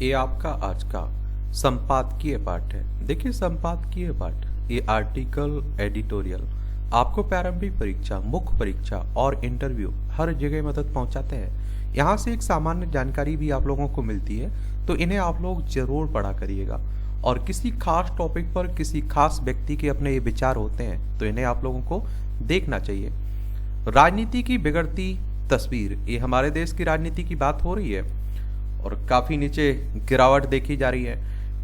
ये आपका आज का संपादकीय पाठ है। देखिए, संपादकीय पाठ ये आर्टिकल, एडिटोरियल आपको प्रारंभिक परीक्षा, मुख्य परीक्षा और इंटरव्यू हर जगह मदद पहुंचाते हैं। यहाँ से एक सामान्य जानकारी भी आप लोगों को मिलती है, तो इन्हें आप लोग जरूर पढ़ा करिएगा। और किसी खास टॉपिक पर किसी खास व्यक्ति के अपने ये विचार होते हैं, तो इन्हें आप लोगों को देखना चाहिए। राजनीति की बिगड़ती तस्वीर, ये हमारे देश की राजनीति की बात हो रही है और काफी नीचे गिरावट देखी जा रही है।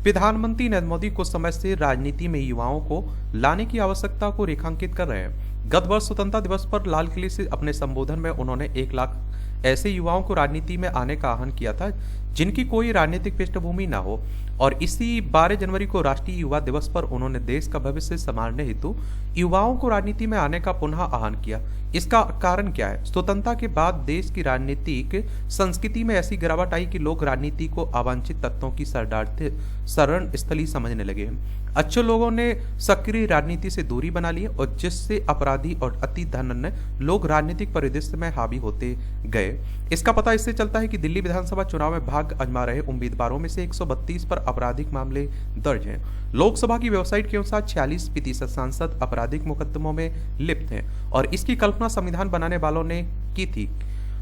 प्रधानमंत्री नरेंद्र मोदी कुछ समय से राजनीति में युवाओं को लाने की आवश्यकता को रेखांकित कर रहे हैं। गत वर्ष स्वतंत्रता दिवस पर लाल किले से अपने संबोधन में उन्होंने 1 लाख ऐसे युवाओं को राजनीति में आने का आह्वान किया था जिनकी कोई राजनीतिक पृष्ठभूमि ना हो। और इसी 12 जनवरी को राष्ट्रीय युवा दिवस पर उन्होंने देश का भविष्य संभालने हेतु युवाओं को राजनीति में आने का पुनः आह्वान किया। इसका कारण क्या है? स्वतंत्रता के बाद देश की राजनीतिक संस्कृति में ऐसी गिरावट आई कि लोग राजनीति को अवांछित तत्वों की शरण स्थली समझने लगे। अच्छे लोगों ने सक्रिय राजनीति से दूरी बना ली और जिससे अपराधी और अति धनन्य लोग राजनीतिक परिदृश्य में हावी होते गए। इसका पता इससे चलता है कि दिल्ली विधानसभा चुनाव में भाग्य आजमा रहे उम्मीदवारों में से 132 पर आपराधिक मामले दर्ज हैं। लोकसभा की वेबसाइट के अनुसार 46% सांसद आपराधिक मुकदमों में लिप्त हैं और इसकी कल्पना संविधान बनाने वालों ने की थी।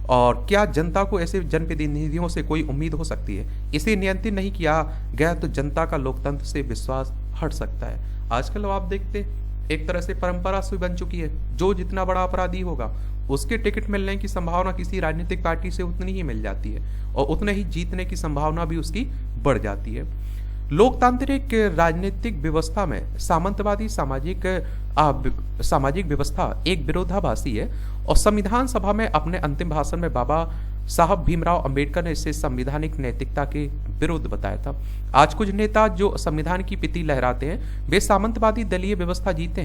और क्या जनता को ऐसे जनप्रतिनिधियों से कोई उम्मीद हो सकती है? इसे नियंत्रित नहीं किया गया तो जनता का लोकतंत्र से विश्वास हट सकता है। आजकल आप देखते एक तरह से परंपरा सी बन चुकी है, जो जितना बड़ा अपराधी होगा उसके टिकट मिलने की संभावना किसी राजनीतिक पार्टी से उतनी ही मिल जाती है और उतने ही जीतने की संभावना भी उसकी बढ़ जाती है। लोकतांत्रिक राजनीतिक व्यवस्था में सामंतवादी सामाजिक व्यवस्था एक विरोधाभासी है और संविधान सभा में अपने अंतिम भाषण में बाबा साहब भीमराव अंबेडकर ने इसे संवैधानिक नैतिकता के विरुद्ध बताया था। आज कुछ नेता जो संविधान की पिति लहराते हैं, वे सामंतवादी दलीय व्यवस्था जीते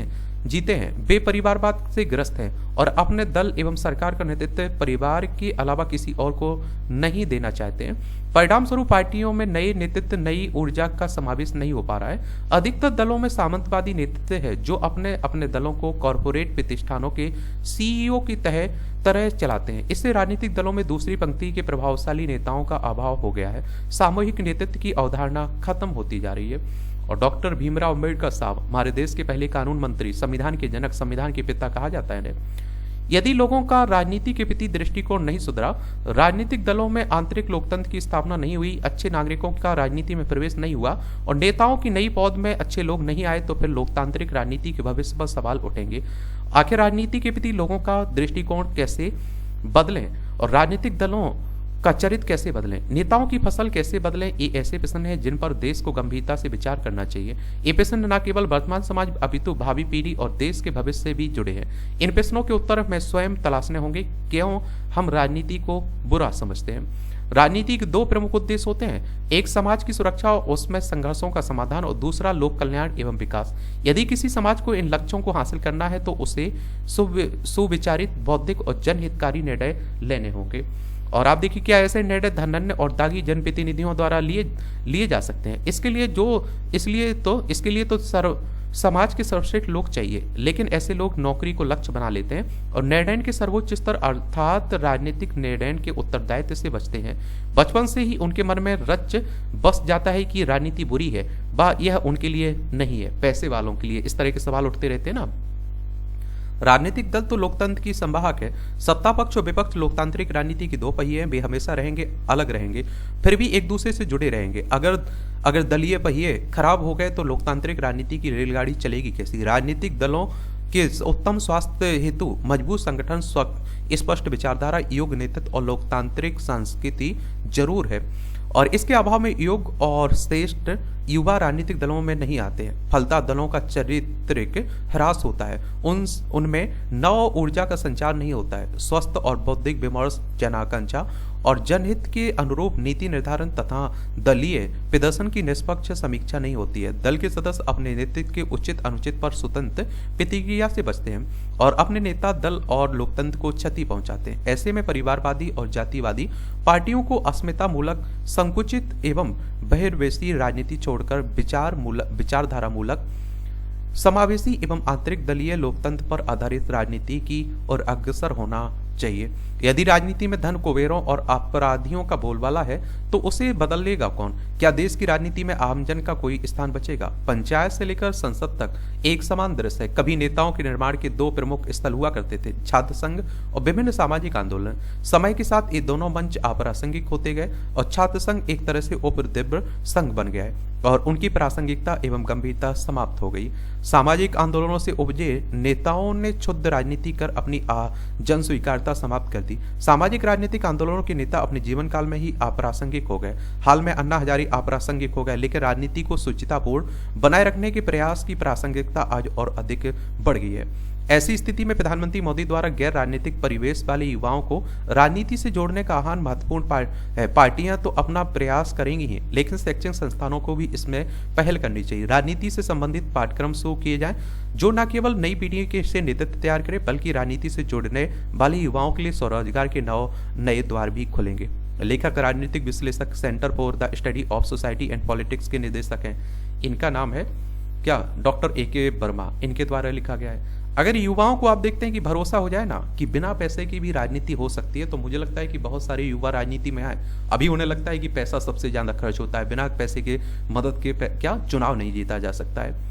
हैं, वे परिवारवाद से ग्रस्त हैं और अपने दल एवं सरकार का नेतृत्व परिवार के अलावा किसी और को नहीं देना चाहते हैं। परिणाम स्वरूप पार्टियों में नए नेतृत्व, नई ऊर्जा का समावेश नहीं हो पा रहा है। अधिकतर दलों में सामंतवादी नेतृत्व है जो अपने अपने दलों को कॉरपोरेट प्रतिष्ठानों के सीईओ की तरह चलाते हैं। इससे राजनीतिक दलों में दूसरी पंक्ति के प्रभावशाली नेताओं का अभाव हो गया है। सामूहिक नेतृत्व की अवधारणा खत्म होती जा रही है। और डॉक्टर भीमराव अंबेडकर साहब हमारे देश के पहले कानून मंत्री, संविधान के जनक, संविधान के पिता कहा जाता है। यदि लोगों का राजनीति के प्रति दृष्टिकोण नहीं सुधरा, राजनीतिक दलों में आंतरिक लोकतंत्र की स्थापना नहीं हुई, अच्छे नागरिकों का राजनीति में प्रवेश नहीं हुआ और नेताओं की नई पौध में अच्छे लोग नहीं आए, तो फिर लोकतांत्रिक राजनीति के भविष्य पर सवाल उठेंगे। आखिर राजनीति के प्रति लोगों का दृष्टिकोण कैसे बदलें और राजनीतिक दलों का चरित्र कैसे बदलें, नेताओं की फसल कैसे बदलें, ये ऐसे प्रश्न हैं जिन पर देश को गंभीरता से विचार करना चाहिए। ये प्रश्न न केवल वर्तमान समाज अपितु भावी पीढ़ी और देश के भविष्य से भी जुड़े हैं। इन प्रश्नों के उत्तर हमें स्वयं तलाशने होंगे। क्यों हम राजनीति को बुरा समझते हैं? राजनीति के 2 प्रमुख उद्देश्य होते हैं, एक समाज की सुरक्षा और उसमें संघर्षों का समाधान और दूसरा लोक कल्याण एवं विकास। यदि किसी समाज को इन लक्ष्यों को हासिल करना है तो उसे सुविचारित, बौद्धिक और जनहितकारी निर्णय लेने होंगे। और आप देखिए क्या ऐसे निर्णय धनन्य और दागी जनप्रतिनिधियों द्वारा लिए जा सकते हैं। इसके लिए तो समाज के सर्वश्रेष्ठ लोग चाहिए, लेकिन ऐसे लोग नौकरी को लक्ष्य बना लेते हैं और निर्णय के सर्वोच्च स्तर अर्थात राजनीतिक निर्णय के उत्तरदायित्व से बचते हैं। बचपन से ही उनके मन में रच बस जाता है कि राजनीति बुरी है, यह उनके लिए नहीं है, पैसे वालों के लिए। इस तरह के सवाल उठते रहते हैं ना। राजनीतिक दल तो लोकतंत्र की संवाहक है। सत्ता पक्ष और विपक्ष लोकतांत्रिक राजनीति के 2 पहिए हैं। वे हमेशा रहेंगे, अलग रहेंगे, फिर भी एक दूसरे से जुड़े रहेंगे। अगर दलीय पहिए खराब हो गए तो लोकतांत्रिक राजनीति की रेलगाड़ी चलेगी कैसी? राजनीतिक दलों के उत्तम स्वास्थ्य हेतु मजबूत संगठन, स्पष्ट विचारधारा, योग्य नेतृत्व और लोकतांत्रिक संस्कृति जरूर है और इसके अभाव में योग और श्रेष्ठ युवा राजनीतिक दलों में नहीं आते हैं। फलतः दलों का चारित्रिक ह्रास होता है, उनमें नव ऊर्जा का संचार नहीं होता है। स्वस्थ और बौद्धिक विमर्श, जनाकांक्षा और जनहित के अनुरूप नीति निर्धारण तथा दलीय प्रदर्शन की निष्पक्ष समीक्षा नहीं होती है। दल के सदस्य अपने नेतृत्व के उचित अनुचित पर स्वतंत्र प्रतिक्रिया से बचते हैं और अपने नेता, दल और लोकतंत्र को क्षति पहुंचाते हैं। ऐसे में परिवारवादी और जातिवादी पार्टियों को अस्मिता मूलक, संकुचित एवं बहिर्वेशी राजनीति छोड़कर विचारधारा मूलक, समावेशी एवं आंतरिक दलीय लोकतंत्र पर आधारित राजनीति की ओर अग्रसर होना चाहिए। यदि राजनीति में धन कुबेरों और अपराधियों का बोलबाला है तो उसे बदलेगा कौन? क्या देश की राजनीति में आमजन का कोई स्थान बचेगा? पंचायत से लेकर संसद तक एक समान दृश्य है। कभी नेताओं के निर्माण के दो प्रमुख स्थल हुआ करते थे, छात्र संघ और विभिन्न सामाजिक आंदोलन। समय के साथ ये दोनों मंच अप्रासंगिक होते गए और छात्र संघ एक तरह से उपद्रव संघ बन गया है और उनकी प्रासंगिकता एवं गंभीरता समाप्त हो गई। सामाजिक आंदोलनों से उपजे नेताओं ने क्षुद्र राजनीति कर अपनी जन स्वीकारता समाप्त कर दी। सामाजिक राजनीतिक आंदोलनों के नेता अपने जीवन काल में ही अप्रासंगिक हो गए। हाल में अन्ना हजारे अप्रासंगिक हो गए, लेकिन राजनीति को सुचितापूर्ण बनाए रखने के प्रयास की प्रासंगिकता आज और अधिक बढ़ गई है। ऐसी स्थिति में प्रधानमंत्री मोदी द्वारा गैर राजनीतिक परिवेश वाले युवाओं को राजनीति से जोड़ने का आह्वान महत्वपूर्ण है। पार्टियां तो अपना प्रयास करेंगी ही, लेकिन शैक्षणिक संस्थानों को भी इसमें पहल करनी चाहिए। राजनीति से संबंधित पाठ्यक्रम शुरू किए जाएं जो न केवल नई पीढ़ी के से नेतृत्व तैयार करे, बल्कि राजनीति से जुड़ने वाले युवाओं के लिए स्वरोजगार के नए द्वार भी खुलेंगे। लेखक, राजनीतिक विश्लेषक, centre for the study of society and politics के निदेशक हैं। इनका नाम है क्या? Doctor AK Verma. इनके द्वारा लिखा गया है। अगर युवाओं को आप देखते हैं कि भरोसा हो जाए ना कि बिना पैसे की भी राजनीति हो सकती है, तो मुझे लगता है कि बहुत सारे युवा राजनीति में आए। अभी उन्हें लगता है कि पैसा सबसे ज्यादा खर्च होता है, बिना पैसे के मदद के क्या चुनाव नहीं जीता जा सकता है।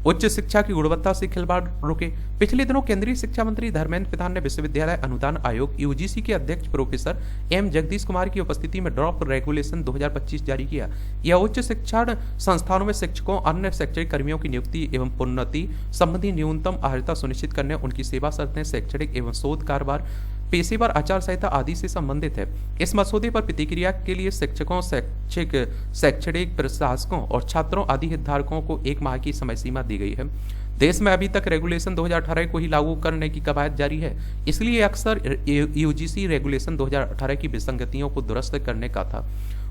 उच्च शिक्षा की गुणवत्ता से खिलवाड़ रोके। पिछले दिनों केंद्रीय शिक्षा मंत्री धर्मेंद्र प्रधान ने विश्वविद्यालय अनुदान आयोग UGC के अध्यक्ष प्रोफेसर M जगदीश कुमार की उपस्थिति में ड्रॉप रेगुलेशन 2025 जारी किया। यह उच्च शिक्षण संस्थानों में शिक्षकों, अन्य शैक्षणिक कर्मियों की नियुक्ति एवं प्रोन्नति संबंधी न्यूनतम अर्हता सुनिश्चित करने, उनकी सेवा शर्तें, शैक्षणिक एवं शोध कारोबार, पेशेवर आचार संहिता आदि से संबंधित है। इस मसौदे पर प्रतिक्रिया के लिए शिक्षकों, शैक्षणिक प्रशासकों और छात्रों आदि हितधारकों को 1 माह की समय सीमा दी गई है। देश में अभी तक रेगुलेशन 2018 को ही लागू करने की कवायद जारी है, इसलिए अक्सर UGC रेगुलेशन 2018 की विसंगतियों को दुरुस्त करने का था।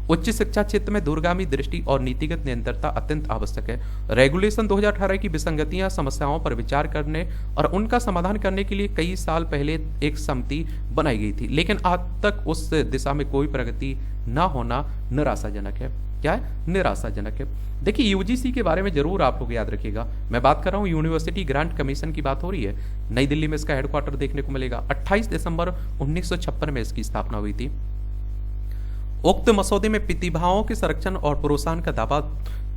उच्च शिक्षा क्षेत्र में दूरगामी दृष्टि और नीतिगत निरंतरता अत्यंत आवश्यक है। रेगुलेशन 2018 की विसंगतियां, समस्याओं पर विचार करने और उनका समाधान करने के लिए कई साल पहले एक समिति बनाई गई थी, लेकिन आज तक उस दिशा में कोई प्रगति न होना निराशाजनक है। क्या है? निराशाजनक है। देखिए, UGC के बारे में जरूर आप लोग याद रखिएगा। मैं बात कर रहा हूँ यूनिवर्सिटी ग्रांट कमीशन की बात हो रही है। नई दिल्ली में इसका हेडक्वार्टर देखने को मिलेगा। 28 दिसंबर 1956 में इसकी स्थापना हुई थी। उक्त मसौदे में प्रतिभाओं के संरक्षण और प्रोत्साहन का दावा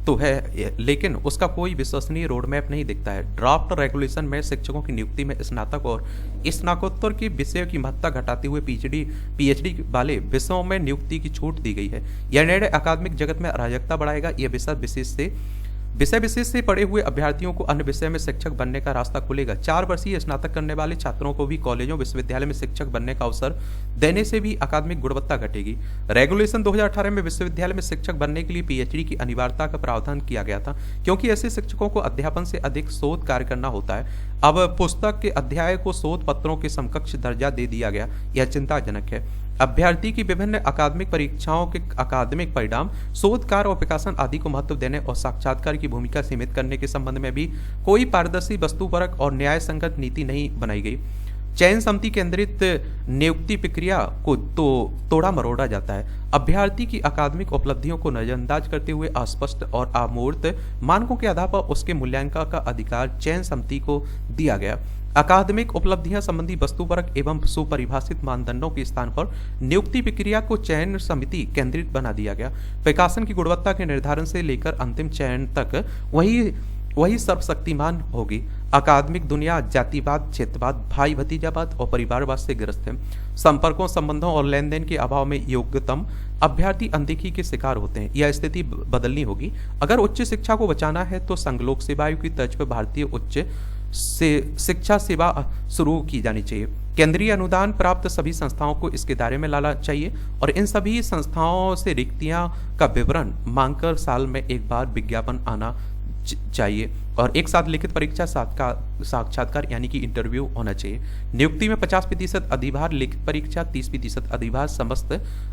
तो है, लेकिन उसका कोई विश्वसनीय रोड मैप नहीं दिखता है। ड्राफ्ट रेगुलेशन में शिक्षकों की नियुक्ति में स्नातक और स्नातकोत्तर के विषयों की महत्ता घटाते हुए PhD वाले विषयों में नियुक्ति की छूट दी गई है। यह निर्णय अकादमिक जगत में अराजकता बढ़ाएगा। यह विषय विशेष से पढ़े हुए अभ्यर्थियों को अन्य विषय में शिक्षक बनने का रास्ता खुलेगा। 4 वर्षीय स्नातक करने वाले छात्रों को भी कॉलेजों, विश्वविद्यालय में शिक्षक बनने का अवसर देने से भी अकादमिक गुणवत्ता घटेगी। रेगुलेशन 2018 में विश्वविद्यालय में शिक्षक बनने के लिए PhD की अनिवार्यता का प्रावधान किया गया था, क्योंकि ऐसे शिक्षकों को अध्यापन से अधिक शोध कार्य करना होता है। अब पुस्तक के अध्याय को शोध पत्रों के समकक्ष दर्जा दे दिया गया। यह चिंताजनक है। अभ्यर्थी की विभिन्न अकादमिक परीक्षाओं के अकादमिक परिणाम, शोध कार्य और प्रकाशन आदि को महत्व देने और साक्षात्कार की भूमिका सीमित करने के संबंध में भी कोई पारदर्शी, वस्तुपरक और न्याय संगत नीति नहीं बनाई गई। चयन समिति केंद्रित नियुक्ति प्रक्रिया को तो तोड़ा मरोड़ा जाता है। अभ्यर्थी की अकादमिक उपलब्धियों को नजरअंदाज करते हुए अस्पष्ट और अमूर्त मानकों के आधार पर उसके मूल्यांकन का अधिकार चयन समिति को दिया गया। अकादमिक उपलब्धियां संबंधी वस्तुपरक एवं सुपरिभाषित मानदंडों के स्थान पर नियुक्ति प्रक्रिया को चयन समिति केंद्रित बना दिया गया। प्रकाशन की गुणवत्ता के निर्धारण से लेकर अंतिम चयन तक वही सर्वशक्तिमान होगी। अकादमिक दुनिया जातिवाद, क्षेत्रवाद, भाई भतीजावाद और परिवारवाद से ग्रस्त है। संपर्कों, संबंधों और लेन देन के अभाव में योग्यतम अभ्यर्थी अनदेखी के शिकार होते हैं। यह स्थिति बदलनी होगी। अगर उच्च शिक्षा को बचाना है तो संघ लोक सेवा आयोग की तर्ज पर भारतीय उच्च शिक्षा सेवा शुरू की जानी चाहिए। केंद्रीय अनुदान प्राप्त सभी संस्थाओं को इसके दायरे में लाना चाहिए और इन सभी संस्थाओं से रिक्तियां का विवरण मांगकर साल में एक बार विज्ञापन आना चाहिए और एक साथ लिखित परीक्षा साक्षात्कार यानी कि इंटरव्यू होना चाहिए। नियुक्ति में 50% अधिभार लिखित परीक्षा, 30% अधिभार समस्त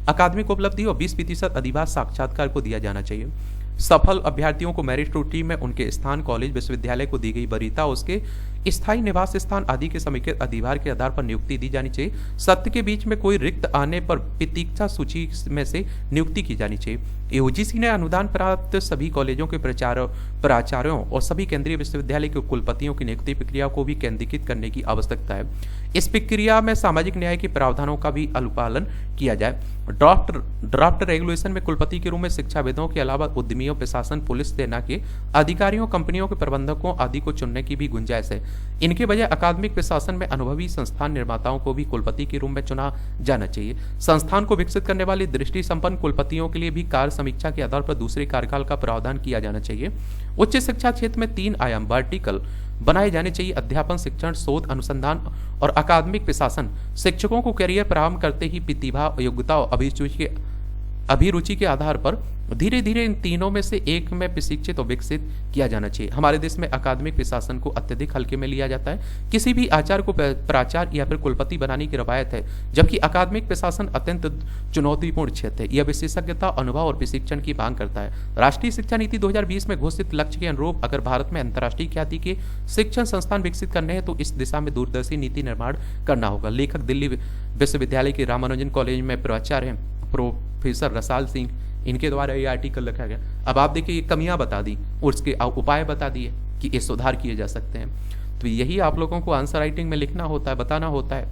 अकादमिक उपलब्धि और 20% अधिभार साक्षात्कार को दिया जाना चाहिए। सफल अभ्यर्थियों को मेरिट सूची में उनके स्थान, कॉलेज, विश्वविद्यालय को दी गई वरीयता, उसके स्थायी निवास स्थान आदि के समेकित अधिभार के आधार पर नियुक्ति दी जानी चाहिए। सत्र के बीच में कोई रिक्त आने पर प्रतीक्षा सूची में से नियुक्ति की जानी चाहिए। यूजीसी ने अनुदान प्राप्त सभी कॉलेजों के प्राचार्यों और सभी केंद्रीय विश्वविद्यालय के कुलपतियों की नियुक्ति प्रक्रिया को भी केंद्रीकृत करने की आवश्यकता है। इस प्रक्रिया में सामाजिक न्याय के प्रावधानों का भी अनुपालन किया जाए। ड्राफ्ट रेगुलेशन में कुलपति के रूप में शिक्षाविदों के अलावा उद्यमियों, प्रशासन, पुलिस, सेना के अधिकारियों, कंपनियों के प्रबंधकों आदि को चुनने की भी गुंजाइश है। इनके बजाय अकादमिक प्रशासन में अनुभवी संस्थान निर्माताओं को भी कुलपति के रूप में चुना जाना चाहिए। संस्थान को विकसित करने वाले दृष्टि संपन्न कुलपतियों के लिए भी कार्य समीक्षा के आधार पर दूसरे कार्यकाल का प्रावधान किया जाना चाहिए। उच्च शिक्षा क्षेत्र में 3 आयाम वर्टिकल बनाए जाने चाहिए। अध्यापन, शिक्षण, शोध, अनुसंधान और अकादमिक प्रशासन। शिक्षकों को करियर प्रारंभ करते ही प्रतिभा, योग्यता और अभिरुचि के आधार पर धीरे धीरे इन तीनों में से एक में प्रशिक्षित और विकसित किया जाना चाहिए। हमारे देश में अकादमिक प्रशासन को अत्यधिक हल्के में लिया जाता है। किसी भी आचार्य को प्राचार्य या फिर कुलपति बनाने की रवायत है, जबकि अकादमिक प्रशासन अत्यंत चुनौतीपूर्ण क्षेत्र है। यह विशेषज्ञता, अनुभव और प्रशिक्षण की मांग करता है। राष्ट्रीय शिक्षा नीति 2020 में घोषित लक्ष्य के अनुरूप अगर भारत में अंतर्राष्ट्रीय ख्याति के शिक्षण संस्थान विकसित करने हैं तो इस दिशा में दूरदर्शी नीति निर्माण करना होगा। लेखक दिल्ली विश्वविद्यालय के रामानुजन कॉलेज में प्राचार्य हैं प्रोफेसर रसाल सिंह, इनके द्वारा ये आर्टिकल लिखा गया। अब आप देखिए, ये कमियां बता दी और उसके उपाय बता दिए कि ये सुधार किए जा सकते हैं। तो यही आप लोगों को आंसर राइटिंग में लिखना होता है, बताना होता है।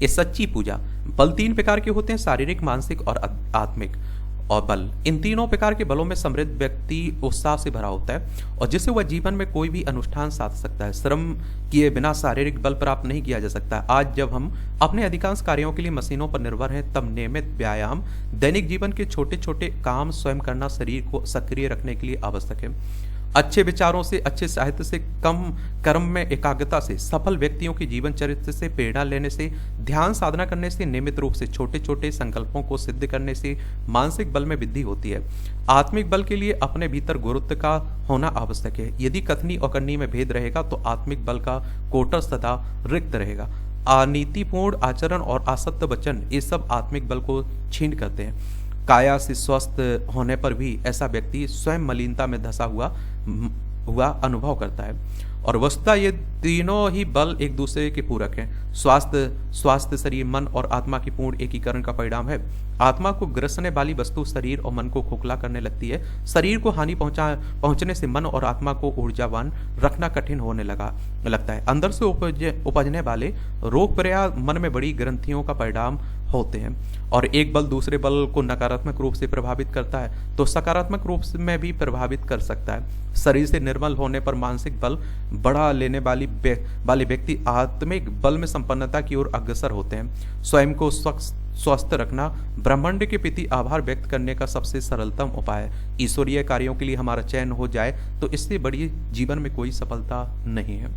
ये सच्ची पूजा। बल 3 प्रकार के होते हैं, शारीरिक, मानसिक और आत्मिक। और बल, इन तीनों प्रकार के बलों में समृद्ध व्यक्ति उत्साह से भरा होता है और जिससे वह जीवन में कोई भी अनुष्ठान साध सकता है। श्रम किए बिना शारीरिक बल प्राप्त नहीं किया जा सकता। आज जब हम अपने अधिकांश कार्यों के लिए मशीनों पर निर्भर हैं, तब नियमित व्यायाम, दैनिक जीवन के छोटे छोटे काम स्वयं करना शरीर को सक्रिय रखने के लिए आवश्यक है। अच्छे विचारों से, अच्छे साहित्य से, कम कर्म में एकाग्रता से, सफल व्यक्तियों के जीवन चरित्र से प्रेरणा लेने से, ध्यान साधना करने से, नियमित रूप से छोटे छोटे संकल्पों को सिद्ध करने से मानसिक बल में वृद्धि होती है। आत्मिक बल के लिए अपने भीतर गुरुत्व का होना आवश्यक है। यदि कथनी और करनी में भेद रहेगा तो आत्मिक बल का कोटर सदा रिक्त रहेगा। अनीतिपूर्ण आचरण और असत्य वचन, ये सब आत्मिक बल को छीन करते हैं। काया से स्वस्थ होने पर भी ऐसा व्यक्ति स्वयं मलिनता में धंसा हुआ अनुभव करता है। और वस्तुतः ये तीनों ही बल एक दूसरे के पूरक हैं। स्वास्थ्य शरीर, मन और आत्मा की पूर्ण एकीकरण का परिणाम है। आत्मा को ग्रसने वाली वस्तु शरीर और मन को खोखला करने लगती है। शरीर को हानि पहुंचने से मन और आत्मा को ऊर्जावान रखना कठिन होने लगता है। अंदर से उपजने वाले रोग प्रयास मन में बड़ी ग्रंथियों का परिणाम होते हैं और एक बल दूसरे बल को नकारात्मक रूप से प्रभावित करता है तो सकारात्मक रूप में भी प्रभावित कर सकता है। शरीर से निर्मल होने पर मानसिक बल बढ़ा लेने वाले व्यक्ति आत्मिक बल में संपन्नता की ओर अग्रसर होते हैं। स्वयं को स्वस्थ रखना ब्रह्मांड के प्रति आभार व्यक्त करने का सबसे सरलतम उपाय है। ईश्वरीय कार्यों के लिए हमारा चयन हो जाए तो इससे बड़ी जीवन में कोई सफलता नहीं है।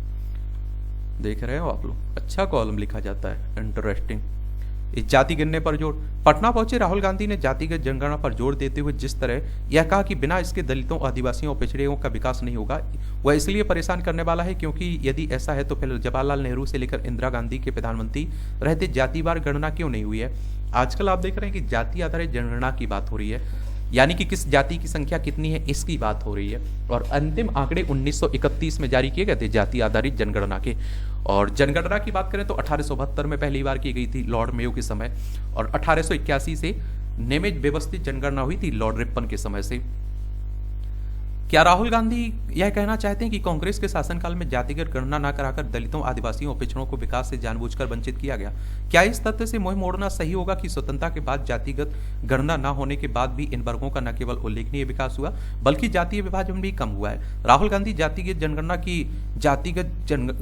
देख रहे हो आप लोग, अच्छा कॉलम लिखा जाता है, इंटरेस्टिंग। इस जाति गिनने पर जोर। पटना पहुंचे राहुल गांधी ने जातिगत जनगणना पर जोर देते हुए जिस तरह यह कहा कि बिना इसके दलितों, आदिवासियों और पिछड़ों का विकास नहीं होगा, वह इसलिए परेशान करने वाला है क्योंकि यदि ऐसा है तो फिर जवाहरलाल नेहरू से लेकर इंदिरा गांधी के प्रधानमंत्री रहते जातिवार गणना क्यों नहीं हुई है। आजकल आप देख रहे हैं कि जाति आधारित जनगणना की बात हो रही है, यानी कि किस जाति की संख्या कितनी है इसकी बात हो रही है। और अंतिम आंकड़े 1931 में जारी किए गए थे जाति आधारित जनगणना के। और जनगणना की बात करें तो 1872 में पहली बार की गई थी लॉर्ड मेयो के समय, और 1881 से नियमित व्यवस्थित जनगणना हुई थी लॉर्ड रिपन के समय से। क्या राहुल गांधी यह कहना चाहते हैं कि कांग्रेस के शासनकाल में जातिगत गणना न कराकर दलितों, आदिवासियों और पिछड़ों को विकास से जानबूझकर वंचित किया गया? क्या इस तथ्य से मोह मोड़ना सही होगा कि स्वतंत्रता के बाद जातिगत गणना न होने के बाद भी इन वर्गों का न केवल उल्लेखनीय विकास हुआ बल्कि जातीय विभाजन भी कम हुआ है? राहुल गांधी जातिगत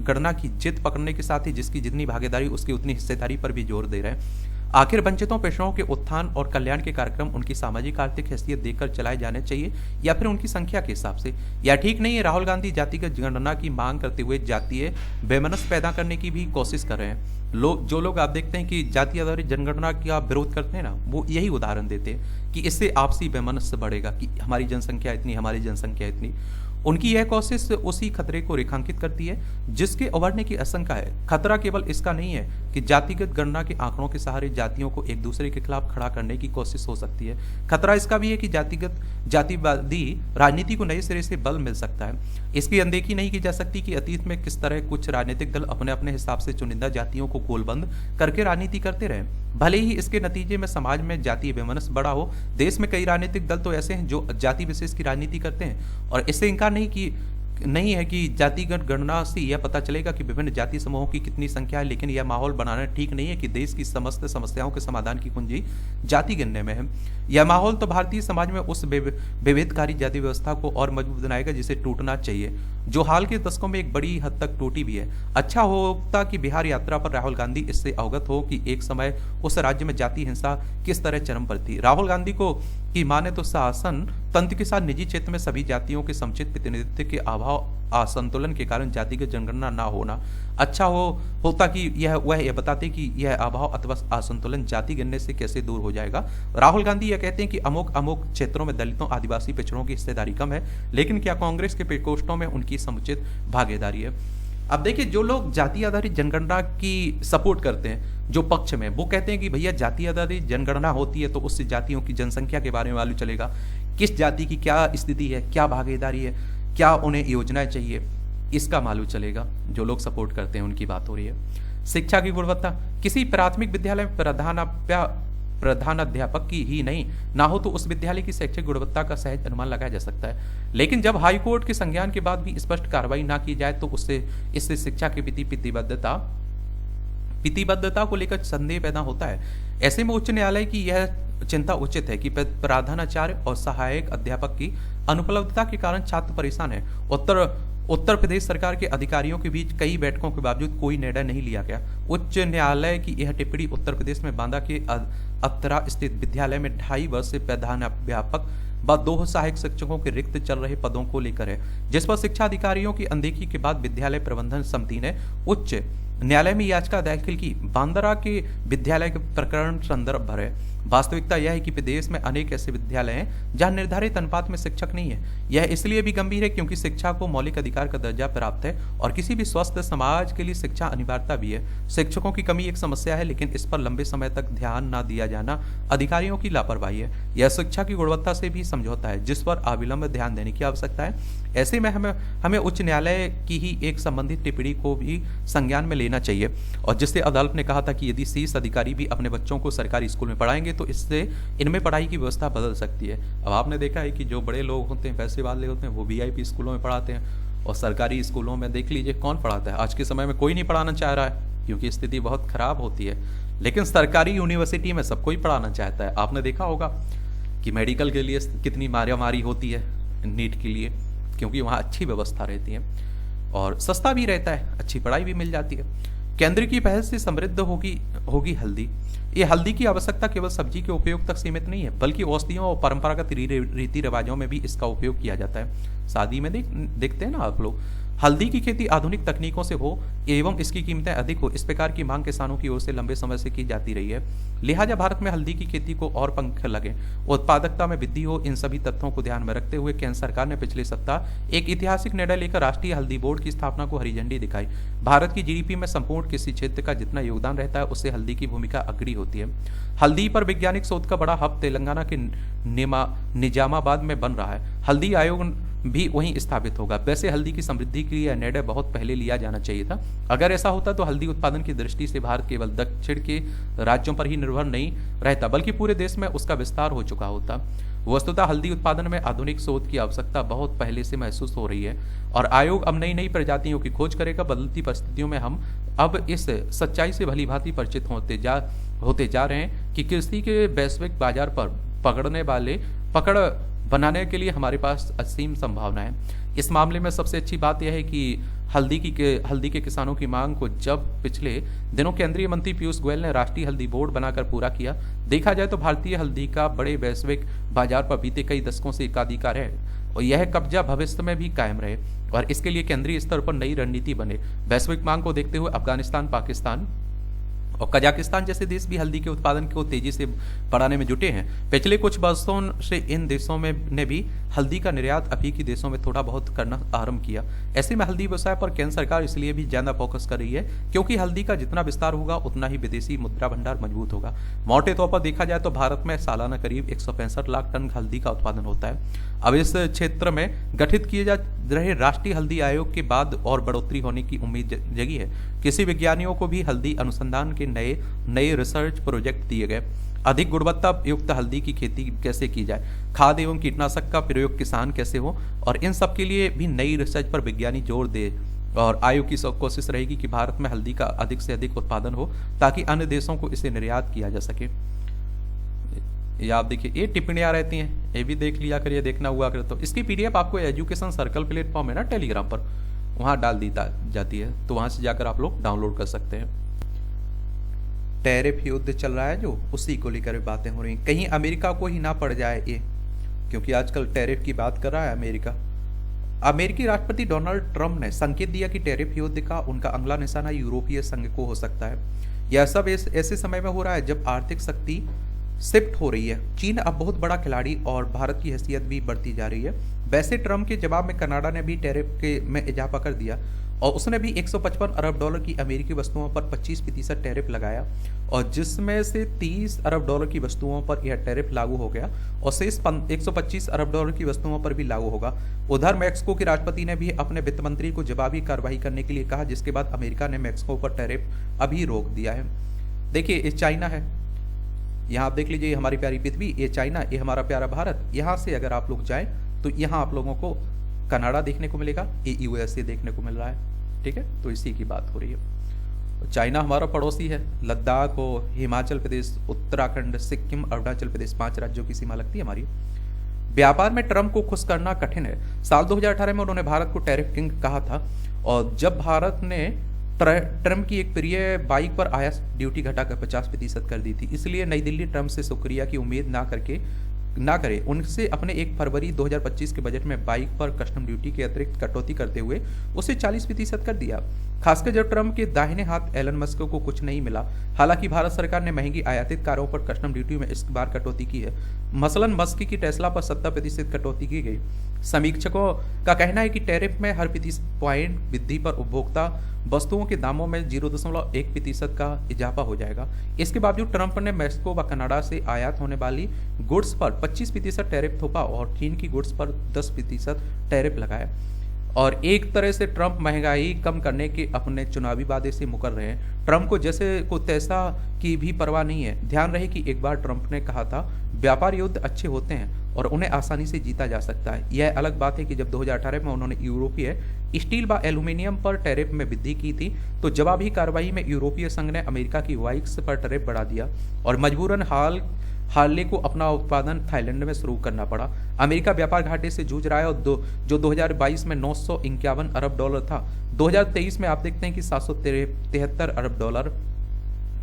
गणना की जिद पकड़ने के साथ ही जिसकी जितनी भागीदारी उसकी उतनी हिस्सेदारी पर भी जोर दे रहे हैं। आखिर वंचितों, पिछड़ों के उत्थान और कल्याण के कार्यक्रम उनकी सामाजिक आर्थिक हैसियत देखकर चलाए जाने चाहिए या फिर उनकी संख्या के हिसाब से? यह ठीक नहीं है। राहुल गांधी जातिगत गणना की मांग करते हुए जातीय वैमनस्य पैदा करने की भी कोशिश कर रहे हैं। जो लोग आप देखते हैं कि जाति आधारित जनगणना का विरोध करते हैं ना, वो यही उदाहरण देते हैं कि इससे आपसी वैमनस्य बढ़ेगा कि हमारी जनसंख्या इतनी, हमारी जनसंख्या इतनी। उनकी यह कोशिश उसी खतरे को रेखांकित करती है जिसके उभरने की आशंका है। खतरा केवल इसका नहीं है कि जातिगत गणना के आंकड़ों के सहारे जातियों को एक दूसरे के खिलाफ खड़ा करने की कोशिश हो सकती है। खतरा इसका भी है कि जातिवादी राजनीति को नए सिरे से बल मिल सकता है। इसकी अनदेखी नहीं की जा सकती कि अतीत में किस तरह कुछ राजनीतिक दल अपने अपने हिसाब से चुनिंदा जातियों को गोलबंद करके राजनीति करते रहे, भले ही इसके नतीजे में समाज में जातीय वैमनस्य बड़ा हो। देश में कई राजनीतिक दल तो ऐसे हैं जो जाति विशेष की राजनीति करते हैं और इससे इनकार नहीं है कि जातिगत गणना से यह पता चलेगा कि विभिन्न जाति समूहों की कितनी संख्या है, लेकिन यह माहौल बनाना ठीक नहीं है कि देश की समस्त समस्याओं के समाधान की कुंजी जाति गिनने में है। यह माहौल तो भारतीय समाज में उस विभेदकारी जाति व्यवस्था को और मजबूत बनाएगा जिसे टूटना चाहिए, जो हाल के दशकों में एक बड़ी हद तक टूटी भी है। अच्छा होता कि बिहार यात्रा पर राहुल गांधी इससे अवगत हो कि एक समय उस राज्य में जाति हिंसा किस तरह चरम पर थी। राहुल गांधी को की माने तो शासन तंत्र के साथ निजी क्षेत्र में सभी जातियों के समुचित प्रतिनिधित्व के अभाव, असंतुलन के कारण जातिगत जनगणना ना होना अच्छा होता कि यह बताते कि यह अभाव अथवा असंतुलन जाति गिनने से कैसे दूर हो जाएगा। राहुल गांधी यह कहते हैं कि अमुक क्षेत्रों में दलितों, आदिवासी पिछड़ों की हिस्सेदारी कम है, लेकिन क्या कांग्रेस के प्रकोष्ठों में उनकी समुचित भागीदारी है। अब देखिए, जो लोग जाति आधारित जनगणना की सपोर्ट करते हैं, जो पक्ष में, वो कहते हैं कि भैया जाति आधारित जनगणना होती है तो उससे जातियों की जनसंख्या के बारे में मालूम चलेगा, किस जाति की क्या स्थिति है, क्या भागीदारी है, क्या उन्हें योजनाएं चाहिए, इसका मालूम चलेगा। जो लोग सपोर्ट करते हैं उनकी बात हो रही है। शिक्षा की गुणवत्ता, किसी प्राथमिक विद्यालय में प्रधानाध्यापक की ही नहीं ना हो तो उस विद्यालय की शैक्षिक गुणवत्ता का सहज अनुमान लगाया जा सकता है, लेकिन जब हाईकोर्ट के संज्ञान के बाद भी स्पष्ट कार्रवाई ना की जाए तो इससे शिक्षा के प्रति प्रतिबद्धता को लेकर संदेह पैदा होता है। ऐसे में उच्च न्यायालय की यह चिंता उचित है कि प्रधानाचार्य और सहायक अध्यापक की अनुपलब्धता के कारण छात्र परेशान है। उत्तर प्रदेश सरकार के अधिकारियों के बीच कई बैठकों के बावजूद कोई निर्णय नहीं लिया गया। उच्च न्यायालय की यह टिप्पणी उत्तर प्रदेश में बांदा के अत्तरा स्थित विद्यालय में 2.5 वर्ष से प्रधानाध्यापक व 2 सहायक शिक्षकों के रिक्त चल रहे पदों को लेकर है, जिस पर शिक्षा अधिकारियों की अनदेखी के बाद विद्यालय प्रबंधन समिति ने उच्च न्यायालय में याचिका दाखिल की। बांद्रा के विद्यालय के प्रकरण संदर्भ भर है। वास्तविकता यह है कि प्रदेश में अनेक ऐसे विद्यालय हैं जहां निर्धारित अनुपात में शिक्षक नहीं है। यह इसलिए भी गंभीर है क्योंकि शिक्षा को मौलिक अधिकार का दर्जा प्राप्त है और किसी भी स्वस्थ समाज के लिए शिक्षा अनिवार्यता भी है। शिक्षकों की कमी एक समस्या है, लेकिन इस पर लंबे समय तक ध्यान न दिया जाना अधिकारियों की लापरवाही है। यह शिक्षा की गुणवत्ता से भी समझौता है जिस पर अविलंब ध्यान देने की आवश्यकता है। ऐसे में हमें उच्च न्यायालय की ही एक संबंधित टिप्पणी को भी संज्ञान में लेना चाहिए, और जिससे अदालत ने कहा था कि यदि शीर्ष अधिकारी भी अपने बच्चों को सरकारी स्कूल में पढ़ाएंगे तो इससे इनमें पढ़ाई की व्यवस्था बदल सकती है। अब आपने देखा है कि जो बड़े लोग होते हैं, पैसे वाले होते हैं, वो VIP स्कूलों में पढ़ाते हैं और सरकारी स्कूलों में देख लीजिए कौन पढ़ाता है। आज के समय में कोई नहीं पढ़ाना चाह रहा है क्योंकि स्थिति बहुत खराब होती है, लेकिन सरकारी यूनिवर्सिटी में सब कोई पढ़ाना चाहता है। आपने देखा होगा कि मेडिकल के लिए कितनी मारामारी होती है, नीट के लिए, क्योंकि वहाँ अच्छी व्यवस्था रहती है और सस्ता भी रहता है, अच्छी पढ़ाई भी मिल जाती है। केंद्र की पहल से समृद्ध होगी हल्दी। ये हल्दी की आवश्यकता केवल सब्जी के उपयोग तक सीमित नहीं है, बल्कि औषधियों और परंपरागत रीति रिवाजों में भी इसका उपयोग किया जाता है। शादी में देखते हैं ना आप लोग, हल्दी की खेती आधुनिक तकनीकों से हो एवं इसकी कीमतें अधिक हो, इस प्रकार की मांग किसानों की ओर से लंबे समय से की जाती रही है। लिहाजा भारत में हल्दी की खेती को और पंख लगे, उत्पादकता में वृद्धि हो, इन सभी तथ्यों को ध्यान में रखते हुए केंद्र सरकार ने पिछले सप्ताह एक ऐतिहासिक निर्णय लेकर राष्ट्रीय हल्दी बोर्ड की स्थापना को हरी झंडी दिखाई। भारत की GDP में संपूर्ण कृषि क्षेत्र का जितना योगदान रहता है उससे हल्दी की भूमिका अग्रणी होती है। हल्दी पर वैज्ञानिक शोध का बड़ा हब तेलंगाना के निजामाबाद में बन रहा है। हल्दी आयोग भी वहीं स्थापित होगा। वैसे हल्दी की समृद्धि के लिए निर्णय बहुत पहले लिया जाना चाहिए था। अगर ऐसा होता तो हल्दी उत्पादन की दृष्टि से भारत केवल दक्षिण के राज्यों पर ही निर्भर नहीं रहता, बल्कि पूरे देश में उसका विस्तार हो चुका होता। वस्तुतः हल्दी उत्पादन में आधुनिक शोध की आवश्यकता बहुत पहले से महसूस हो रही है और आयोग अब नई प्रजातियों की खोज करेगा। बदलती परिस्थितियों में हम अब इस सच्चाई से भली भांति परिचित होते जा रहे हैं कि कृषि के वैश्विक बाजार पर पकड़ बनाने के लिए हमारे पास असीम संभावना है। इस मामले में सबसे अच्छी बात यह है कि हल्दी के किसानों की मांग को जब पिछले दिनों केंद्रीय मंत्री पीयूष गोयल ने राष्ट्रीय हल्दी बोर्ड बनाकर पूरा किया। देखा जाए तो भारतीय हल्दी का बड़े वैश्विक बाजार पर बीते कई दशकों से एकाधिकार है और यह कब्जा भविष्य में भी कायम रहे और इसके लिए केंद्रीय स्तर पर नई रणनीति बने। वैश्विक मांग को देखते हुए अफगानिस्तान, पाकिस्तान, और कजाकिस्तान जैसे देश भी हल्दी के उत्पादन को तेजी से बढ़ाने में जुटे हैं। पिछले कुछ वर्षों से इन देशों में ने भी हल्दी का निर्यात अफ्रीकी देशों में थोड़ा बहुत करना आरंभ किया। ऐसे में हल्दी व्यवसाय पर केंद्र सरकार इसलिए भी ज्यादा फोकस कर रही है क्योंकि हल्दी का जितना विस्तार होगा उतना ही विदेशी मुद्रा भंडार मजबूत होगा। मोटे तौर पर देखा जाए तो भारत में सालाना करीब 165 लाख टन हल्दी का उत्पादन होता है। अब इस क्षेत्र में गठित किए जा रहे राष्ट्रीय हल्दी आयोग के बाद और बढ़ोतरी होने की उम्मीद जगी है। कृषि विज्ञानियों को भी हल्दी अनुसंधान के नए रिसर्च प्रोजेक्ट दिए गए। अधिक गुणवत्ता युक्त हल्दी की खेती कैसे की जाए, खाद एवं कीटनाशक का प्रयोग किसान कैसे हो, और इन सब के लिए भी नई रिसर्च पर विज्ञानी जोर दे। और आयोग की कोशिश रहेगी कि भारत में हल्दी का अधिक से अधिक उत्पादन हो ताकि अन्य देशों को इसे निर्यात किया जा सके। ये आप देखिए, ये टिप्पणियां रहती हैं, ये भी देख लिया करिए, देखना हुआ करे तो इसकी पीडीएफ आपको एजुकेशन सर्कल प्लेटफॉर्म है ना टेलीग्राम पर, वहां डाल दी जाती है, तो वहां से जाकर आप लोग डाउनलोड कर सकते हैं। टैरिफ युद्ध चल रहा है जो, उसी को लेकर बातें हो रही, कहीं अमेरिका को ही ना पड़ जाए ये, क्योंकि आजकल टैरिफ की बात कर रहा है अमेरिका। अमेरिकी राष्ट्रपति डोनाल्ड ट्रंप ने संकेत दिया कि टैरिफ युद्ध का उनका अगला निशाना यूरोपीय संघ को हो सकता है। यह सब ऐसे समय में हो रहा है जब आर्थिक शक्ति शिफ्ट हो रही है। चीन अब बहुत बड़ा खिलाड़ी और भारत की हैसियत भी बढ़ती जा रही है। वैसे ट्रंप के जवाब में कनाडा ने भी टैरिफ में इजाफा कर दिया और उसने भी 155 अरब डॉलर की अमेरिकी वस्तुओं पर 25% टैरिफ लगाया, और जिसमें से 30 अरब डॉलर की वस्तुओं पर यह टैरिफ लागू हो गया और शेष 125 अरब डॉलर की वस्तुओं पर भी लागू होगा। उधर मैक्सिको के राष्ट्रपति ने भी अपने वित्त मंत्री को जवाबी कार्रवाई करने के लिए कहा, जिसके बाद अमेरिका ने मैक्सिको पर टैरिफ अभी रोक दिया है। देखिए, ये चाइना है, यहाँ आप देख लीजिए, हमारी प्यारी पृथ्वी, ये चाइना, ये हमारा प्यारा भारत। यहाँ से अगर आप लोग जाएं तो यहाँ आप लोगों को कनाडा देखने को मिलेगा, ये यूएसए देखने को मिल रहा है। ठीक है, तो इसी की बात हो रही है। चाइना हमारा पड़ोसी है, लद्दाख हो, हिमाचल प्रदेश, उत्तराखंड, सिक्किम, अरुणाचल प्रदेश, 5 राज्यों की सीमा लगती है हमारी। व्यापार में ट्रंप को खुश करना कठिन है। साल 2018 में उन्होंने भारत को टैरिफ किंग कहा था, और जब भारत ने ट्रंप की एक प्रिय बाइक पर आयात ड्यूटी घटाकर 50% कर दी थी, इसलिए नई दिल्ली ट्रंप से शुक्रिया की उम्मीद ना करे। उनसे अपने 1 फरवरी 2025 के बजट में बाइक पर कस्टम ड्यूटी के अतिरिक्त कटौती करते हुए उसे 40% कर दिया। खासकर जब ट्रंप के दाहिने हाथ एलन मस्क को कुछ नहीं मिला। हालांकि भारत सरकार ने महंगी आयातित कारों पर कस्टम ड्यूटी में इस बार कटौती की है। मसलन मस्क की टेस्ला पर 70% कटौती की गई। समीक्षकों का कहना है कि टैरिफ में हर पॉइंट वृद्धि पर उपभोक्ता वस्तुओं के दामों में 0.1% का इजाफा हो जाएगा। इसके बावजूद ट्रंप ने मैक्सिको व कनाडा से आयात होने वाली गुड्स पर 25% टैरिफ थोपा और चीन की गुड्स पर 10% टैरिफ लगाया। और एक तरह से ट्रंप महंगाई कम करने के अपने चुनावी वादे से मुकर रहे हैं। ट्रंप को जैसे को तैसा की भी परवाह नहीं है। ध्यान रहे कि एक बार ट्रंप ने कहा था, व्यापार युद्ध अच्छे होते हैं और उन्हें आसानी से जीता जा सकता है। यह अलग बात है कि जब 2018 में उन्होंने यूरोपीय स्टील व एल्यूमिनियम पर टैरिफ में वृद्धि की थी, तो जवाबी कार्रवाई में यूरोपीय संघ ने अमेरिका की बाइक्स पर टैरिफ बढ़ा दिया और मजबूरन हार्ले को अपना उत्पादन थाईलैंड में शुरू करना पड़ा। अमेरिका व्यापार घाटे से जूझ रहा है और जो 2022 में 951 अरब डॉलर था, 2023 में आप देखते हैं कि 773 अरब डॉलर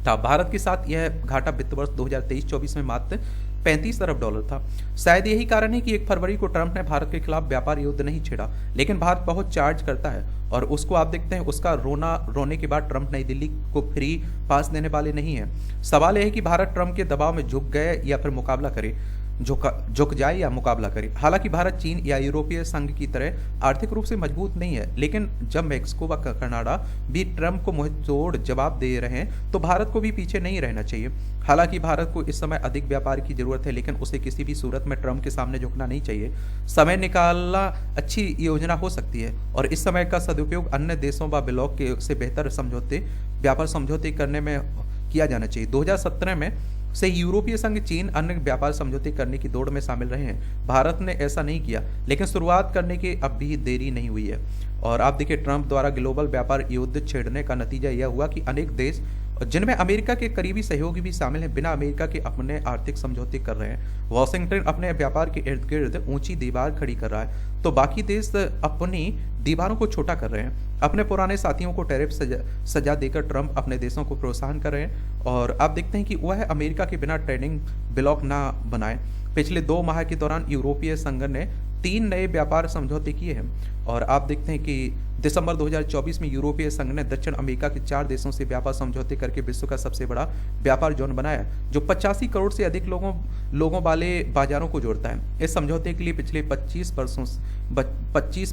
था। भारत के साथ यह घाटा वित्त वर्ष 2023-24 में मात्र 35 अरब डॉलर था। शायद यही कारण है कि 1 फरवरी को ट्रंप ने भारत के खिलाफ व्यापार युद्ध नहीं छेड़ा, लेकिन भारत बहुत चार्ज करता है और उसको आप देखते हैं, उसका रोने के बाद ट्रंप नई दिल्ली को फ्री पास देने वाले नहीं है। सवाल यह है कि भारत ट्रंप के दबाव में झुक गए या फिर मुकाबला करे, झुक जाए या मुकाबला करे। हालांकि भारत चीन या यूरोपीय संघ की तरह आर्थिक रूप से मजबूत नहीं है, लेकिन जब मैक्सिको व कनाडा भी ट्रंप को मुंहतोड़ जवाब दे रहे हैं तो भारत को भी पीछे नहीं रहना चाहिए। हालांकि भारत को इस समय अधिक व्यापार की जरूरत है, लेकिन उसे किसी भी सूरत में ट्रंप के सामने झुकना नहीं चाहिए। समय निकालना अच्छी योजना हो सकती है और इस समय का सदुपयोग अन्य देशों व ब्लॉक के से बेहतर व्यापार समझौते करने में किया जाना चाहिए। 2017 में से यूरोपीय संघ चीन अन्य व्यापार समझौते करने की दौड़ में शामिल रहे हैं। भारत ने ऐसा नहीं किया, लेकिन शुरुआत करने की अब भी देरी नहीं हुई है। और आप देखिए, ट्रंप द्वारा ग्लोबल व्यापार युद्ध छेड़ने का नतीजा यह हुआ कि अनेक देश, जिनमें अमेरिका के करीबी सहयोगी भी शामिल हैं, बिना अमेरिका के अपने आर्थिक समझौते कर रहे हैं। वॉशिंगटन अपने व्यापार के इर्द गिर्द ऊंची दीवार खड़ी कर रहा है, तो बाकी देश अपनी दीवारों को छोटा कर रहे हैं। अपने पुराने साथियों को टैरिफ सजा देकर ट्रंप अपने देशों को प्रोत्साहन कर रहे हैं और आप देखते हैं कि वह अमेरिका के बिना ट्रेडिंग ब्लॉक ना बनाए। पिछले 2 माह के दौरान यूरोपीय संघ ने 3 नए व्यापार समझौते किए हैं और आप देखते हैं कि दिसंबर 2024 में यूरोपीय संघ ने दक्षिण अमेरिका के 4 देशों से व्यापार समझौते करके विश्व का सबसे बड़ा व्यापार जोन बनाया, जो 85 करोड़ से अधिक लोगों वाले बाजारों को जोड़ता है। इस समझौते के लिए पिछले 25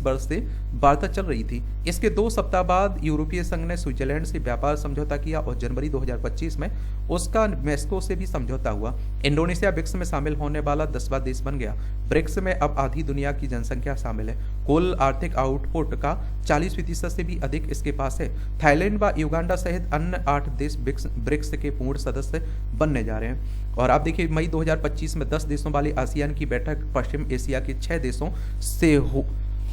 वर्ष से वार्ता चल रही थी। इसके 2 सप्ताह बाद यूरोपीय संघ ने स्विट्जरलैंड से व्यापार समझौता किया और जनवरी 2025 में उसका मेक्सिको से भी समझौता हुआ। इंडोनेशिया ब्रिक्स में शामिल होने वाला 10वां देश बन गया। ब्रिक्स में अब आधी दुनिया की जनसंख्या शामिल है। कुल आर्थिक आउटपुट का 40% से भी अधिक इसके पास है। थाईलैंड व युगांडा सहित अन्य 8 देश ब्रिक्स के पूर्ण सदस्य बनने जा रहे हैं। और आप देखिए मई 2025 में 10 देशों वाली आसियान की बैठक पश्चिम एशिया के 6 देशों से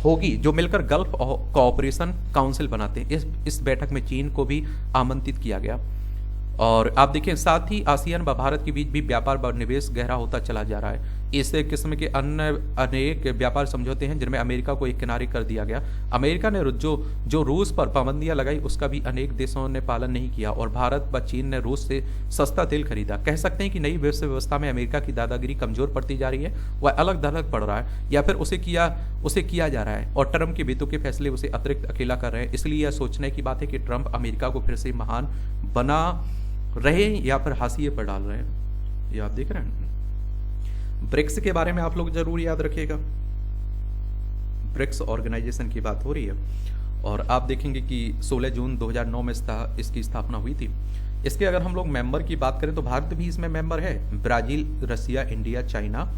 होगी, जो मिलकर गल्फ कोऑपरेशन काउंसिल बनाते हैं। इस बैठक में चीन को भी आमंत्रित किया गया। और आप देखिए साथ ही आसियान व भारत के बीच भी व्यापार व निवेश गहरा होता चला जा रहा है। इस किस्म के अन्य अनेक व्यापार समझौते हैं जिनमें अमेरिका को एक किनारे कर दिया गया। अमेरिका ने जो रूस पर पाबंदियां लगाई उसका भी अनेक देशों ने पालन नहीं किया और भारत व चीन ने रूस से सस्ता तेल खरीदा। कह सकते हैं कि नई विश्व व्यवस्था में अमेरिका की दादागिरी कमजोर पड़ती जा रही है, वह अलग थलग पड़ रहा है या फिर उसे किया जा रहा है और ट्रंप के वेतो के फैसले उसे अतिरिक्त अकेला कर रहे हैं। इसलिए यह सोचने की बात है कि ट्रंप अमेरिका को फिर से महान बना रहे या फिर हाशिए पर डाल रहे हैं। ये आप देख रहे हैं। ब्रिक्स के बारे में आप लोग जरूर याद रखिएगा। ब्रिक्स ऑर्गेनाइजेशन की बात हो रही है और आप देखेंगे कि 16 जून 2009 में इसकी स्थापना हुई थी। इसके अगर हम लोग मेंबर की बात करें तो भारत भी इसमें मेंबर है। Brazil, Russia, India, China,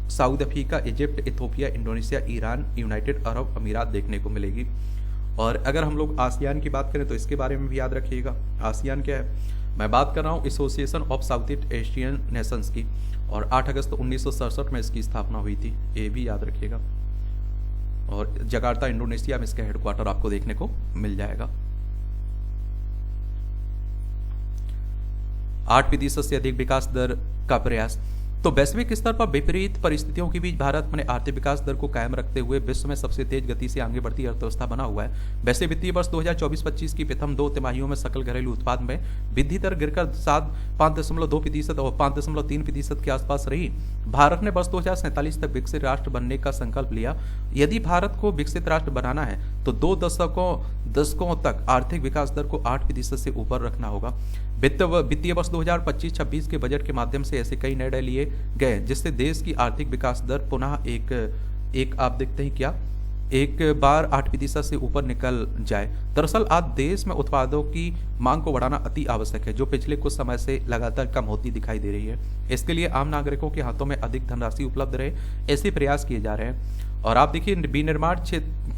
South Africa, Egypt, Ethiopia, Indonesia, Iran, United Arab Emirates देखने को मिलेगी। और अगर हम लोग आसियान की बात करें तो इसके बारे में भी याद रखिएगा। आसियान क्या है? मैं बात कर रहा हूँ association of south east Asian Nations की और 8 अगस्त 1967 में इसकी स्थापना हुई थी, ये भी याद रखिएगा। और जकार्ता इंडोनेशिया में इसका हेडक्वार्टर आपको देखने को मिल जाएगा। 8% से अधिक विकास दर का प्रयास। तो वैश्विक स्तर पर विपरीत परिस्थितियों के बीच भारत अपने आर्थिक विकास दर को कायम रखते हुए विश्व में सबसे तेज गति से आगे बढ़ती अर्थव्यवस्था बना हुआ है। वैसे वित्तीय वर्ष 2024-25 की प्रथम 2 तिमाहियों में सकल घरेलू उत्पाद में वृद्धि दर गिरकर 5.2% और 5.3% के आसपास रही। भारत ने वर्ष 2047 तक विकसित राष्ट्र बनने का संकल्प लिया। यदि भारत को विकसित राष्ट्र बनाना है तो 2 दशकों तक आर्थिक विकास दर को 8% से ऊपर रखना होगा। वित्तीय वर्ष 2025-26 के बजट के माध्यम से ऐसे कई निर्णय लिए गए जिससे देश की आर्थिक विकास दर पुनः एक आप देखते हैं क्या एक बार 8% से ऊपर निकल जाए। दरअसल आज देश में उत्पादों की मांग को बढ़ाना अति आवश्यक है, जो पिछले कुछ समय से लगातार कम होती दिखाई दे रही है। इसके लिए आम नागरिकों के हाथों में अधिक धनराशि उपलब्ध रहे, ऐसे प्रयास किए जा रहे हैं। और आप देखिए विनिर्माण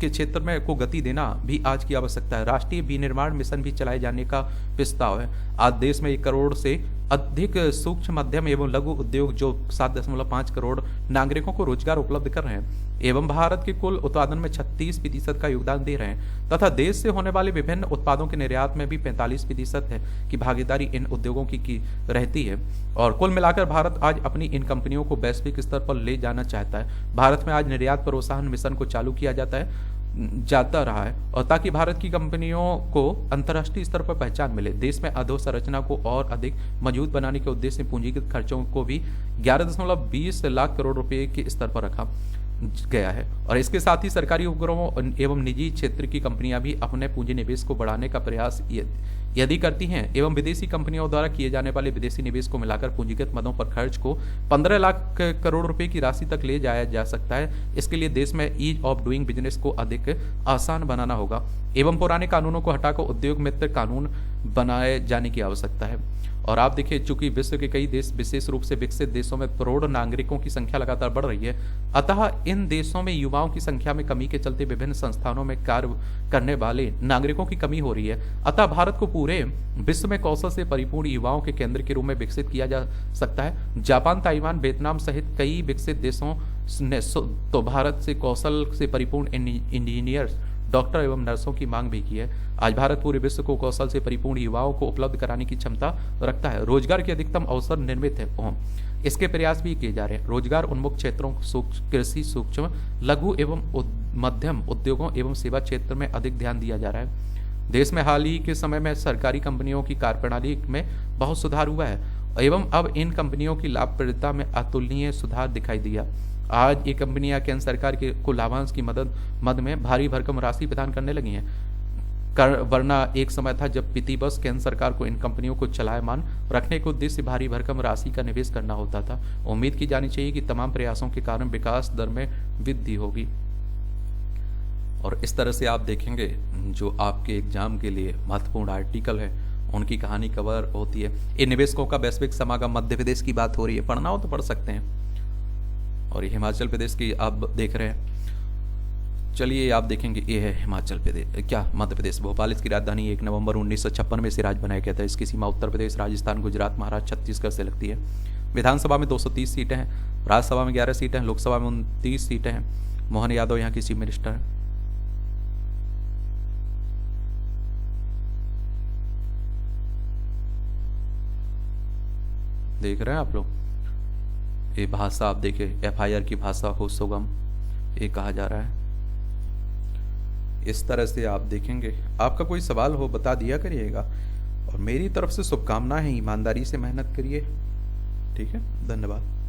के क्षेत्र में को गति देना भी आज की आवश्यकता है। राष्ट्रीय विनिर्माण मिशन भी चलाए जाने का प्रस्ताव है। आज देश में 1 करोड़ से अधिक सूक्ष्म मध्यम एवं लघु उद्योग जो 7.5 करोड़ नागरिकों को रोजगार उपलब्ध कर रहे हैं एवं भारत के कुल उत्पादन में 36% का योगदान दे रहे हैं तथा देश से होने वाले विभिन्न उत्पादों के निर्यात में भी 45% है की भागीदारी इन उद्योगों की रहती है। और कुल मिलाकर भारत आज अपनी इन कंपनियों को वैश्विक स्तर पर ले जाना चाहता है। भारत में आज निर्यात प्रोत्साहन मिशन को चालू किया जाता रहा है और ताकि भारत की कंपनियों को अंतर्राष्ट्रीय स्तर पर पहचान मिले। देश में अधोसंरचना को और अधिक मजबूत बनाने के उद्देश्य से पूंजीगत खर्चों को भी 11.20 लाख करोड़ रुपए के स्तर पर रखा गया है। और इसके साथ ही सरकारी उपक्रमों एवं निजी क्षेत्र की कंपनियां भी अपने पूंजी निवेश को बढ़ाने का प्रयास यदि करती हैं एवं विदेशी कंपनियों द्वारा किए जाने वाले विदेशी निवेश को मिलाकर पूंजीगत मदों पर खर्च को 15 लाख करोड़ रुपए की राशि तक ले जाया जा सकता है। इसके लिए देश में ईज ऑफ डूइंग बिजनेस को अधिक आसान बनाना होगा एवं पुराने कानूनों को हटाकर उद्योग मित्र कानून बनाए जाने की आवश्यकता है। और आप देखिए चूंकि विश्व के कई देश विशेष रूप से विकसित देशों में करोड़ नागरिकों की संख्या लगातार बढ़ रही है, अतः इन देशों में युवाओं की संख्या में कमी के चलते विभिन्न संस्थानों में कार्य करने वाले नागरिकों की कमी हो रही है। अतः भारत को पूरे विश्व में कौशल से परिपूर्ण युवाओं के केंद्र के रूप में विकसित किया जा सकता है। जापान, ताइवान, वियतनाम सहित कई विकसित देशों ने तो भारत से कौशल से परिपूर्ण इंजीनियर्स, डॉक्टर एवं नर्सों की मांग भी की है। आज भारत पूरे विश्व को कौशल से परिपूर्ण युवाओं को उपलब्ध कराने की क्षमता रखता है। रोजगार के अधिकतम अवसर निर्मित है, इसके प्रयास भी किए जा रहे हैं। रोजगार उन्मुख क्षेत्रों कृषि, सूक्ष्म, लघु एवं मध्यम उद्योगों एवं सेवा क्षेत्र में अधिक ध्यान दिया जा रहा है। देश में हाल ही के समय में सरकारी कंपनियों की कार्यप्रणाली में बहुत सुधार हुआ है एवं अब इन कंपनियों की लाभप्रदता में अतुलनीय सुधार दिखाई दिया। आज ये कंपनियां केंद्र सरकार को लाभांश की मद में भारी भरकम राशि प्रदान करने लगी हैं। वरना एक समय था जब प्रतिवर्ष केंद्र सरकार को इन कंपनियों को चलायमान रखने के उद्देश्य से भारी भरकम राशि का निवेश करना होता था। उम्मीद की जानी चाहिए कि तमाम प्रयासों के कारण विकास दर में वृद्धि होगी। और इस तरह से आप देखेंगे जो आपके एग्जाम के लिए महत्वपूर्ण आर्टिकल है उनकी कहानी कवर होती है। इन निवेशकों का वैश्विक समागम मध्य प्रदेश की बात हो रही है, पढ़ना हो तो पढ़ सकते हैं। और ये हिमाचल प्रदेश की आप देख रहे हैं। चलिए आप देखेंगे ये है हिमाचल प्रदेश, क्या मध्य प्रदेश, भोपाल इसकी राजधानी 1 नवंबर 1956 में से राज्य बनाया गया था। इसकी सीमा उत्तर प्रदेश, राजस्थान, गुजरात, महाराष्ट्र, छत्तीसगढ़ से लगती है। विधानसभा में 230 सीटें हैं, राज्यसभा में 11 सीटें हैं, लोकसभा में 29 सीटें हैं। मोहन यादव यहाँ की चीफ मिनिस्टर हैं। देख रहे हैं आप लोग। ये भाषा आप देखिए, FIR की भाषा हो सुगम, ये कहा जा रहा है। इस तरह से आप देखेंगे। आपका कोई सवाल हो बता दिया करिएगा, और मेरी तरफ से शुभकामनाएं हैं। ईमानदारी से मेहनत करिए। ठीक है, धन्यवाद।